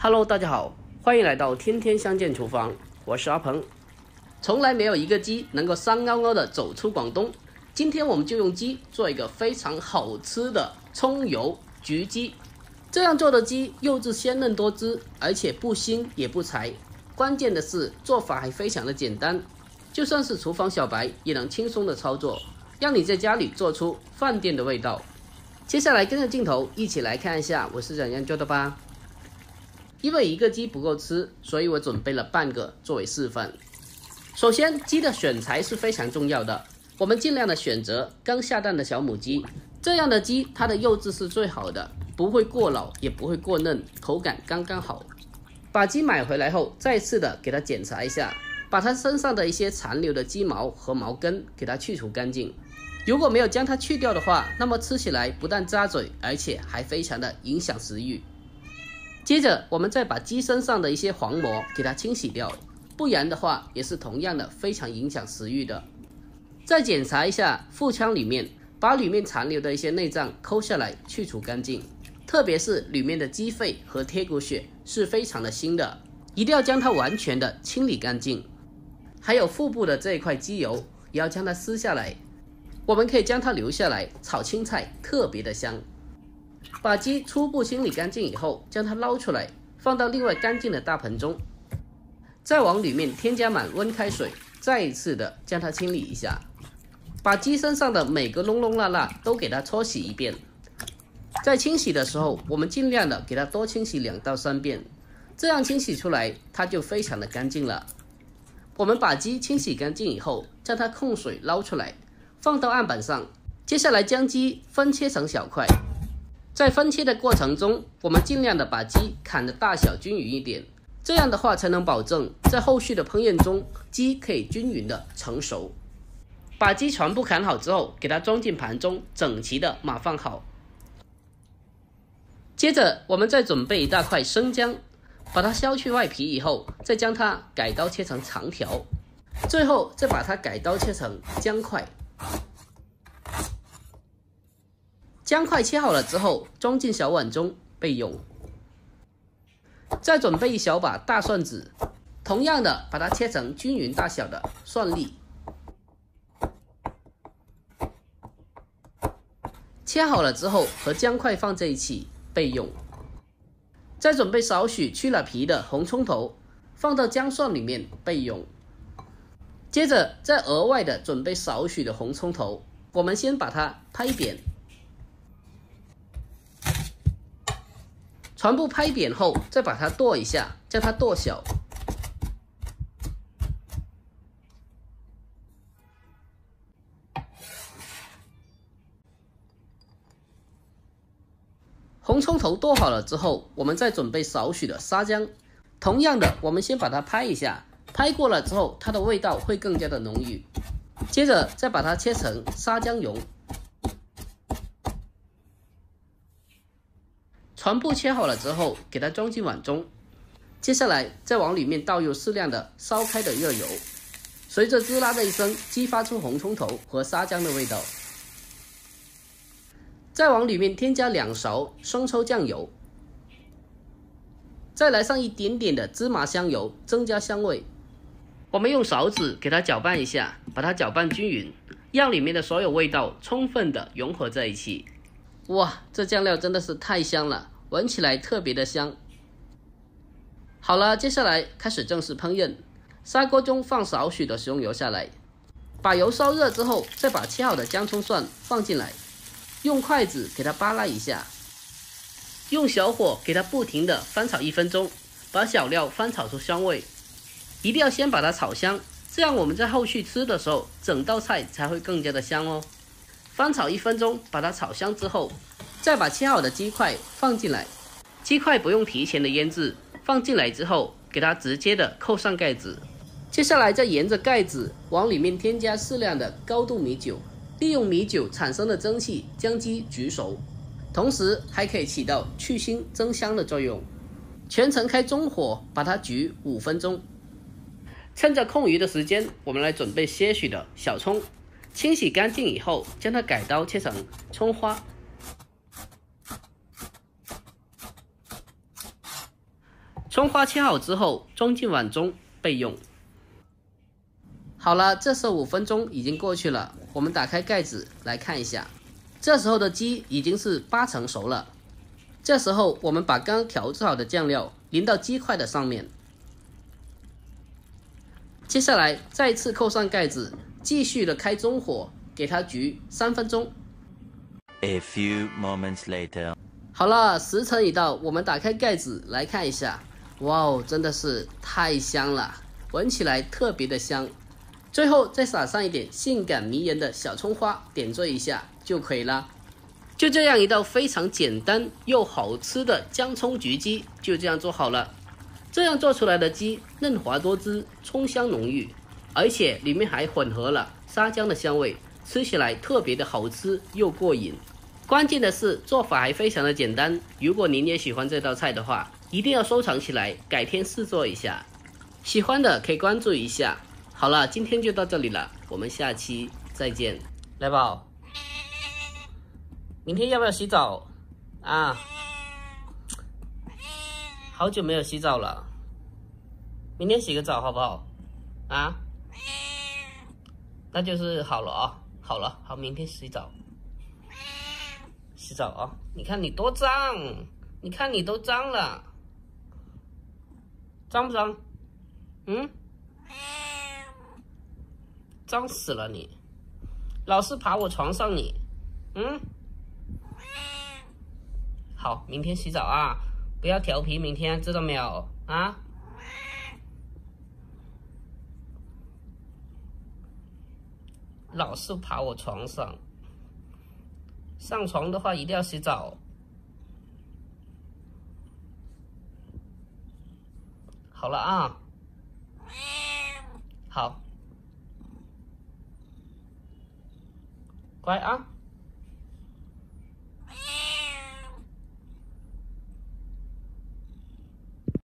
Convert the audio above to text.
Hello， 大家好，欢迎来到天天相见厨房，我是阿鹏。从来没有一个鸡能够山高高的走出广东，今天我们就用鸡做一个非常好吃的葱油焗鸡。这样做的鸡肉质鲜嫩多汁，而且不腥也不柴，关键的是做法还非常的简单，就算是厨房小白也能轻松的操作，让你在家里做出饭店的味道。接下来跟着镜头一起来看一下我是怎样做的吧。因为一个鸡不够吃，所以我准备了半个作为示范。首先，鸡的选材是非常重要的，我们尽量的选择刚下蛋的小母鸡，这样的鸡它的肉质是最好的，不会过老也不会过嫩，口感刚刚好。把鸡买回来后，再次的给它检查一下，把它身上的一些残留的鸡毛和毛根给它去除干净。如果没有将它去掉的话，那么吃起来不但扎嘴，而且还非常的影响食欲。接着我们再把鸡身上的一些黄膜给它清洗掉，不然的话也是同样的非常影响食欲的。再检查一下腹腔里面，把里面残留的一些内脏抠下来去除干净，特别是里面的鸡肺和贴骨血是非常的腥的，一定要将它完全的清理干净。还有腹部的这一块鸡油也要将它撕下来，我们可以将它留下来炒青菜，特别的香。把鸡初步清理干净以后，将它捞出来，放到另外干净的大盆中，再往里面添加满温开水，再一次的将它清理一下，把鸡身上的每个窿窿罅罅都给它搓洗一遍。在清洗的时候，我们尽量的给它多清洗2到3遍，这样清洗出来它就非常的干净了。我们把鸡清洗干净以后，将它控水捞出来，放到案板上，接下来将鸡分切成小块。在分切的过程中，我们尽量的把鸡砍的大小均匀一点，这样的话才能保证在后续的烹饪中，鸡可以均匀的成熟。把鸡全部砍好之后，给它装进盘中，整齐的码放好。接着我们再准备一大块生姜，把它削去外皮以后，再将它改刀切成长条，最后再把它改刀切成姜块。姜块切好了之后，装进小碗中备用。再准备一小把大蒜籽，同样的把它切成均匀大小的蒜粒。切好了之后，和姜块放在一起备用。再准备少许去了皮的红葱头，放到姜蒜里面备用。接着再额外的准备少许的红葱头，我们先把它拍扁。全部拍扁后，再把它剁一下，将它剁小。红葱头剁好了之后，我们再准备少许的沙姜，同样的，我们先把它拍一下，拍过了之后，它的味道会更加的浓郁。接着再把它切成沙姜蓉。全部切好了之后，给它装进碗中。接下来再往里面倒入适量的烧开的热油，随着滋啦的一声，激发出红葱头和沙姜的味道。再往里面添加2勺生抽酱油，再来上一点点的芝麻香油，增加香味。我们用勺子给它搅拌一下，把它搅拌均匀，让里面的所有味道充分的融合在一起。哇，这酱料真的是太香了，闻起来特别的香。好了，接下来开始正式烹饪。砂锅中放少许的食用油下来，把油烧热之后，再把切好的姜葱蒜放进来，用筷子给它扒拉一下，用小火给它不停的翻炒1分钟，把小料翻炒出香味。一定要先把它炒香，这样我们在后续吃的时候，整道菜才会更加的香哦。翻炒1分钟，把它炒香之后，再把切好的鸡块放进来。鸡块不用提前的腌制，放进来之后，给它直接的扣上盖子。接下来再沿着盖子往里面添加适量的高度米酒，利用米酒产生的蒸汽将鸡焗熟，同时还可以起到去腥增香的作用。全程开中火，把它焗5分钟。趁着空余的时间，我们来准备些许的小葱。清洗干净以后，将它改刀切成葱花。葱花切好之后，装进碗中备用。好了，这时候5分钟已经过去了，我们打开盖子来看一下，这时候的鸡已经是80%熟了。这时候我们把刚刚调制好的酱料淋到鸡块的上面，接下来再次扣上盖子，继续的开中火，给它焗3分钟。A few moments later， 好了，时辰已到，我们打开盖子来看一下，哇哦，真的是太香了，闻起来特别的香。最后再撒上一点性感迷人的小葱花，点缀一下就可以了。就这样一道非常简单又好吃的姜葱焗鸡就这样做好了。这样做出来的鸡嫩滑多汁，葱香浓郁，而且里面还混合了沙姜的香味，吃起来特别的好吃又过瘾。关键的是做法还非常的简单，如果您也喜欢这道菜的话，一定要收藏起来，改天试做一下。喜欢的可以关注一下。好了，今天就到这里了，我们下期再见。来宝，明天要不要洗澡啊？好久没有洗澡了，明天洗个澡好不好？啊？那就是好了啊，好了，好，明天洗澡。洗澡啊！你看你多脏，你看你都脏了，脏不脏？嗯？脏死了你！老是爬我床上你，嗯？好，明天洗澡啊！不要调皮，明天知道没有啊？老是爬我床上，上床的话一定要洗澡。好了啊，好，乖啊。